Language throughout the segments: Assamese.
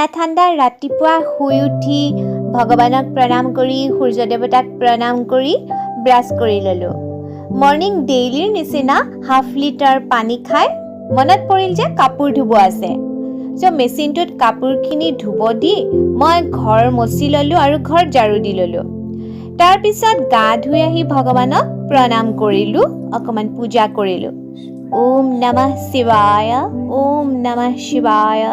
ঠাণ্ডা ঠাণ্ডা ৰাতিপুৱা শুই উঠি ভগৱানক প্ৰণাম কৰি সূৰ্য দেৱতাক প্ৰণাম কৰি ব্ৰাছ কৰি ল'লোঁ। মৰ্ণিং ডেইলিৰ নিচিনা হাফ লিটাৰ পানী খাই মনত পৰিল যে কাপোৰ ধুব আছে। মেচিনটোত কাপোৰখিনি ধুব দি মই ঘৰ মচি ল'লোঁ আৰু ঘৰ ঝাৰু দি ল'লোঁ। তাৰপিছত গা ধুই আহি ভগৱানক প্ৰণাম কৰিলোঁ, অকণমান পূজা কৰিলোঁ। ওম নমঃ শিৱায়, ওম নমঃ শিৱায়।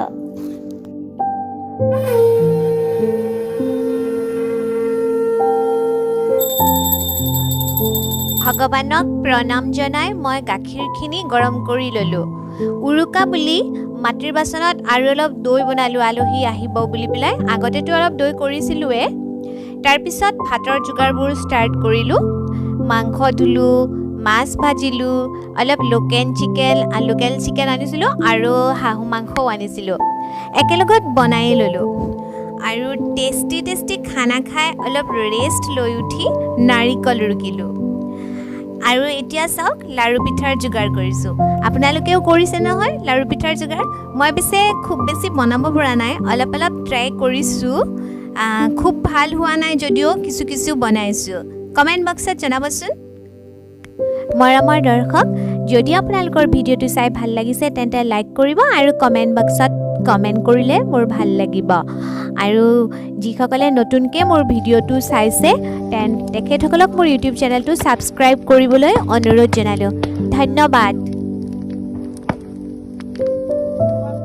ভগৱানক প্ৰণাম জনাই মই গাখীৰখিনি গৰম কৰি ল'লোঁ। উৰুকা বুলি মাটিৰ বাচনত আৰু অলপ দৈ বনালোঁ, আলহী আহিব বুলি পেলাই। আগতেতো অলপ দৈ কৰিছিলোঁৱে। তাৰপিছত ভাতৰ যোগাৰবোৰ ষ্টাৰ্ট কৰিলোঁ। মাংস ধুলোঁ, মাছ ভাজিলোঁ, অলপ লোকেল চিকেন আনিছিলোঁ আৰু হাঁহু মাংসও আনিছিলোঁ। একেলগত বনাই ল'লোঁ আৰু টেষ্টি খানা খাই অলপ ৰেষ্ট লৈ উঠি নাৰিকল ৰুকিলোঁ। আৰু এতিয়া চাওক, লাড়ু পিঠাৰ যোগাৰ কৰিছোঁ। আপোনালোকেও কৰিছে নহয় লাড়ু পিঠাৰ যোগাৰ? মই পিছে খুব বেছি বনাব পৰা নাই, অলপ ট্ৰাই কৰিছোঁ। খুব ভাল হোৱা নাই যদিও কিছু বনাইছোঁ। কমেণ্ট বক্সত জনাবচোন। মৰমৰ দৰ্শক, যদি আপোনালোকৰ ভিডিঅ'টো চাই ভাল লাগিছে তেন্তে লাইক কৰিব আৰু কমেণ্ট বক্সত কমেণ্ট কৰিলে মোৰ ভাল লাগিব। আৰু যিসকলে নতুনকৈ মোৰ ভিডিঅ'টো চাইছে তেখেতসকলক মোৰ ইউটিউব চেনেলটো ছাবস্ক্ৰাইব কৰিবলৈ অনুৰোধ জনালোঁ। ধন্যবাদ।